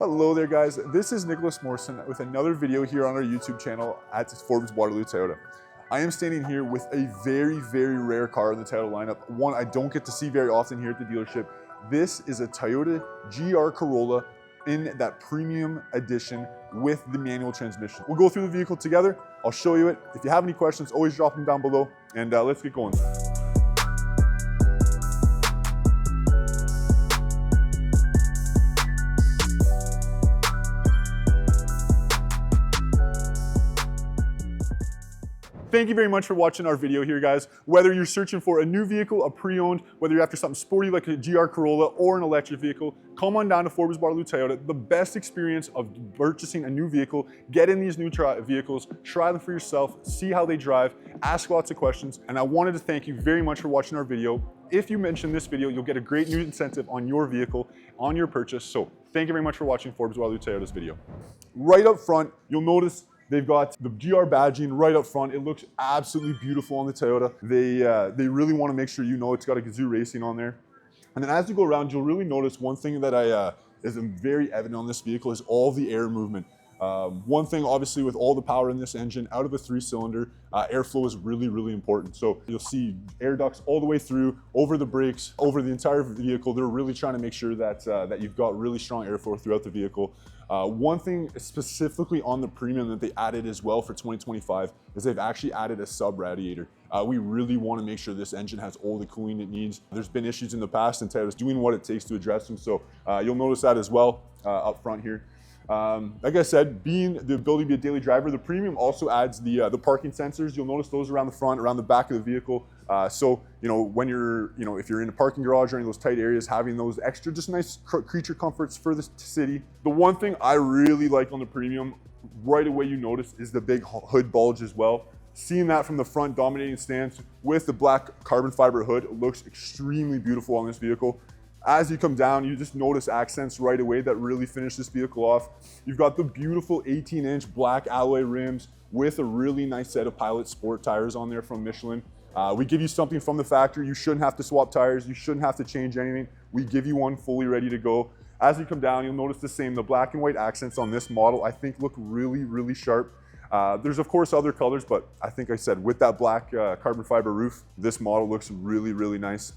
Hello there guys, this is Nicholas Morrison with another video here on our YouTube channel at Forbes Waterloo Toyota. I am standing here with a very rare car in the Toyota lineup, one I don't get to see very often here at the dealership. This is a Toyota GR Corolla in that premium edition with the manual transmission. We'll go through the vehicle together, I'll show you it. If you have any questions, always drop them down below, and let's get going. Thank you very much for watching our video here, guys. Whether you're searching for a new vehicle, a pre-owned, whether you're after something sporty like a GR Corolla or an electric vehicle, come on down to Forbes Waterloo Toyota. The best experience of purchasing a new vehicle. Get in these new vehicles, try them for yourself, see how they drive, ask lots of questions. And I wanted to thank you very much for watching our video. If you mention this video, you'll get a great new incentive on your vehicle, on your purchase. So thank you very much for watching Forbes Waterloo Toyota's video. Right up front, you'll notice they've got the GR badging right up front. It looks absolutely beautiful on the Toyota. They really want to make sure you know it's got a Gazoo Racing on there. And then as you go around, you'll really notice one thing that is very evident on this vehicle is all the air movement. One thing, obviously, with all the power in this engine, out of a 3-cylinder, airflow is really important. So you'll see air ducts all the way through, over the brakes, over the entire vehicle. They're really trying to make sure that, that you've got really strong airflow throughout the vehicle. One thing specifically on the premium that they added as well for 2025 is they've actually added a sub-radiator. We really want to make sure this engine has all the cooling it needs. There's been issues in the past and Toyota's doing what it takes to address them. So you'll notice that as well up front here. Like I said, being the ability to be a daily driver, the premium also adds the parking sensors. You'll notice those around the front, around the back of the vehicle. So, when you're, if you're in a parking garage or in those tight areas, having those extra, just nice creature comforts for the city. The one thing I really like on the premium, right away you notice, is the big hood bulge as well. Seeing that from the front dominating stance with the black carbon fiber hood, it looks extremely beautiful on this vehicle. As you come down, you just notice accents right away that really finish this vehicle off. You've got the beautiful 18-inch black alloy rims with a really nice set of Pilot Sport tires on there from Michelin. We give you something from the factory. You shouldn't have to swap tires. You shouldn't have to change anything. We give you one fully ready to go. As you come down, you'll notice the same. The black and white accents on this model, I think, look really sharp. There's of course other colors, but I think I said with that black carbon fiber roof, this model looks really nice.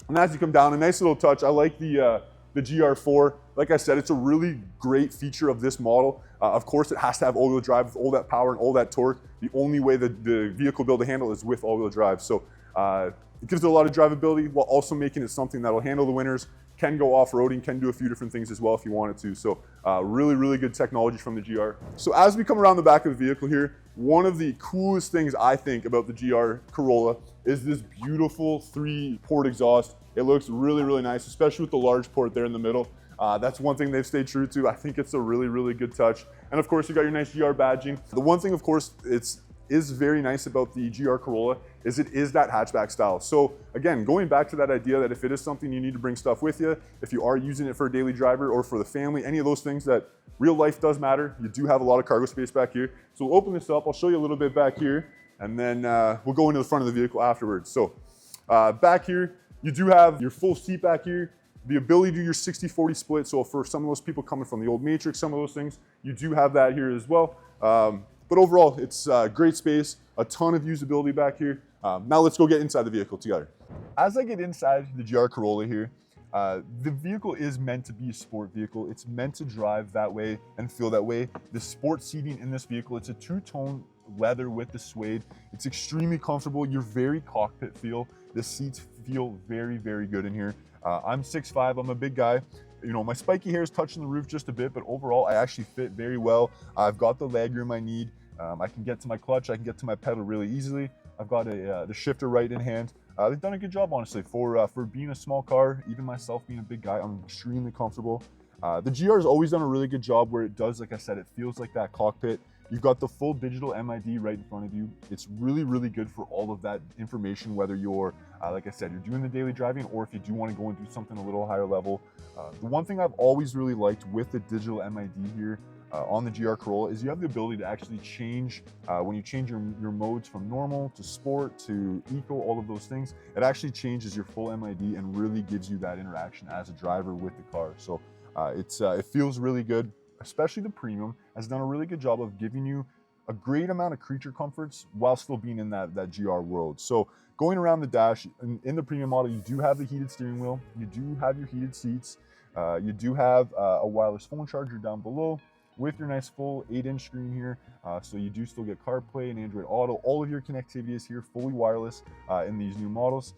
And as you come down, a nice little touch. I like the GR4. Like I said, it's a really great feature of this model. Of course, it has to have all-wheel drive with all that power and all that torque. The only way that the vehicle will be able to handle is with all-wheel drive. So it gives it a lot of drivability while also making it something that'll handle the winters, can go off-roading, can do a few different things as well if you wanted to. So really good technology from the GR. So as we come around the back of the vehicle here, one of the coolest things I think about the GR Corolla is this beautiful 3-port exhaust. It looks really nice, especially with the large port there in the middle. That's one thing they've stayed true to. I think it's a really good touch. And of course, you got your nice GR badging. The one thing, of course, is very nice about the GR Corolla is it is that hatchback style. So again, going back to that idea that if it is something you need to bring stuff with you, if you are using it for a daily driver or for the family, any of those things that real life does matter, you do have a lot of cargo space back here. So we'll open this up. I'll show you a little bit back here, and then we'll go into the front of the vehicle afterwards. So back here, you do have your full seat back here, the ability to do your 60-40 split. So for some of those people coming from the old Matrix, some of those things, you do have that here as well. But overall, it's great space, a ton of usability back here. Now let's go get inside the vehicle together. As I get inside the GR Corolla here, the vehicle is meant to be a sport vehicle. It's meant to drive that way and feel that way. The sport seating in this vehicle, it's a two-tone leather with the suede. It's extremely comfortable. You're very cockpit feel. The seats feel very good in here. I'm 6'5", I'm a big guy. My spiky hair is touching the roof just a bit, but overall I actually fit very well. I've got the leg room I need. I can get to my clutch, I can get to my pedal really easily. I've got the shifter right in hand. They've done a good job, honestly, for being a small car. Even myself being a big guy, I'm extremely comfortable. The GR has always done a really good job where it does, like I said, it feels like that cockpit. You've got the full digital MID right in front of you. It's really good for all of that information, whether you're, like I said, you're doing the daily driving, or if you do want to go and do something a little higher level. The one thing I've always really liked with the digital MID here on the GR Corolla is you have the ability to actually change, when you change your modes from normal to sport to eco, all of those things, it actually changes your full MID and really gives you that interaction as a driver with the car. So It feels really good, especially the premium has done a really good job of giving you a great amount of creature comforts while still being in that GR world. So going around the dash, in the premium model, you do have the heated steering wheel, you do have your heated seats, you do have a wireless phone charger down below with your nice full 8-inch screen here. So you do still get CarPlay and Android Auto. All of your connectivity is here, fully wireless in these new models.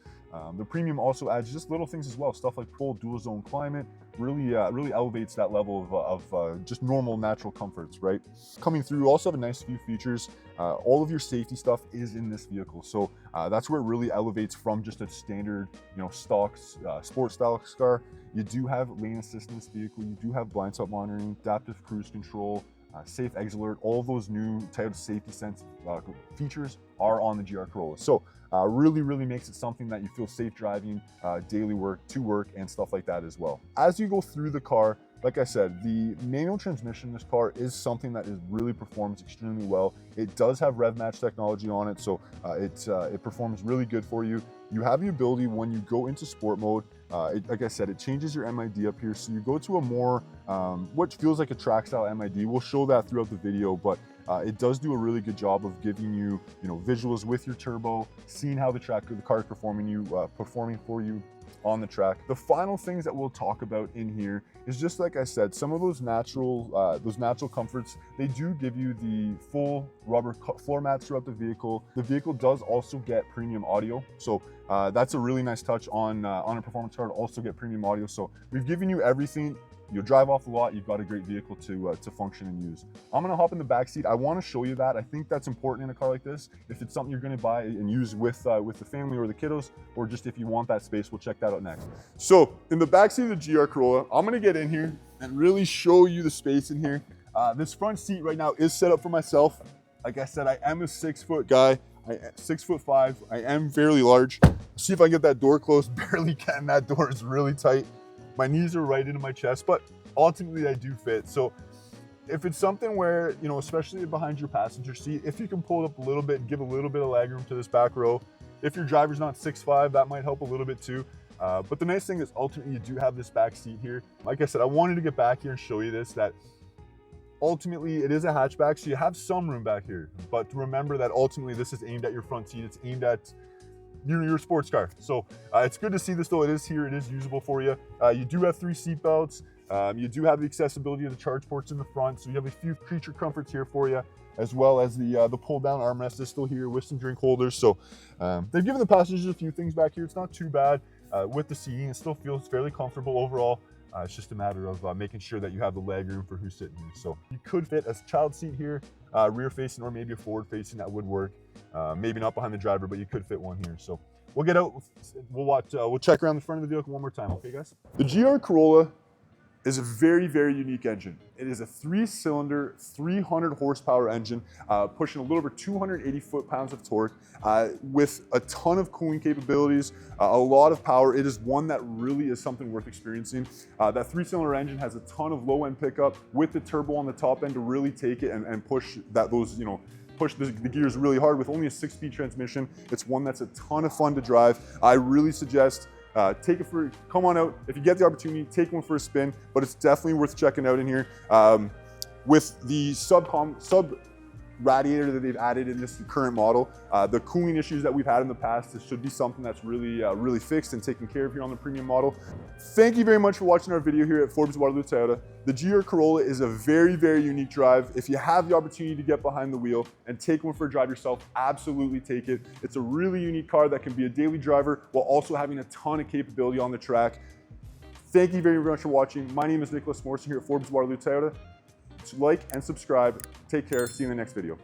The premium also adds just little things as well, stuff like full dual zone climate, really elevates that level of just normal natural comforts, right? Coming through, you also have a nice few features. All of your safety stuff is in this vehicle, so that's where it really elevates from just a standard, stock sports style car. You do have lane assist in this vehicle. You do have blind spot monitoring, adaptive cruise control, safe exit alert. All of those new Toyota safety sense features are on the GR Corolla. So really makes it something that you feel safe driving daily to work and stuff like that as well. As you go through the car, like I said, the manual transmission in this car is something that really performs extremely well. It does have rev match technology on it, so it performs really good for you. You have the ability when you go into sport mode, like I said, it changes your MID up here. So you go to a more, what feels like a track style MID. We'll show that throughout the video, but it does do a really good job of giving you, visuals with your turbo, seeing how the car is performing for you on the track. The final things that we'll talk about in here is just like I said, some of those natural comforts. They do give you the full rubber floor mats throughout the vehicle. The vehicle does also get premium audio, so that's a really nice touch on a performance car to also get premium audio. So we've given you everything. You'll drive off a lot, you've got a great vehicle to function and use. I'm gonna hop in the back seat. I wanna show you that. I think that's important in a car like this. If it's something you're gonna buy and use with the family or the kiddos, or just if you want that space, we'll check that out next. So in the back seat of the GR Corolla, I'm gonna get in here and really show you the space in here. This front seat right now is set up for myself. Like I said, I am a 6-foot guy. 6'5". I am fairly large. See if I can get that door closed. Barely can. That door is really tight. My knees are right into my chest, but ultimately I do fit. So if it's something where, especially behind your passenger seat, if you can pull it up a little bit and give a little bit of leg room to this back row, if your driver's not 6'5", that might help a little bit too. But the nice thing is ultimately you do have this back seat here. Like I said, I wanted to get back here and show you this, that ultimately it is a hatchback, so you have some room back here. But remember that ultimately this is aimed at your front seat. It's aimed at your sports car. So it's good to see this though. It is here, it is usable for you. You do have 3 seat belts. You do have the accessibility of the charge ports in the front. So you have a few creature comforts here for you, as well as the pull down armrest is still here with some drink holders. So they've given the passengers a few things back here. It's not too bad with the seating. It still feels fairly comfortable overall. It's just a matter of making sure that you have the leg room for who's sitting here. So you could fit a child seat here, rear facing, or maybe a forward facing, that would work. Maybe not behind the driver, but you could fit one here. So we'll get out, we'll check around the front of the vehicle one more time, okay guys? The GR Corolla is a very unique engine. It is a 3-cylinder, 300 horsepower engine, pushing a little over 280 foot-pounds of torque, with a ton of cooling capabilities, a lot of power. It is one that really is something worth experiencing. That 3-cylinder engine has a ton of low-end pickup with the turbo on the top end to really take it and push push the gears really hard with only a 6-speed transmission. It's one that's a ton of fun to drive. I really suggest come on out. If you get the opportunity, take one for a spin, but it's definitely worth checking out in here. With the sub radiator that they've added in this current model, the cooling issues that we've had in the past, this should be something that's really fixed and taken care of here on the premium model. Thank you very much for watching our video here at Forbes Waterloo Toyota. The GR Corolla is a very unique drive. If you have the opportunity to get behind the wheel and take one for a drive yourself, absolutely take it. It's a really unique car that can be a daily driver while also having a ton of capability on the track. Thank you very much for watching. My name is Nicholas Morrison here at Forbes Waterloo Toyota. Like and subscribe. Take care. See you in the next video.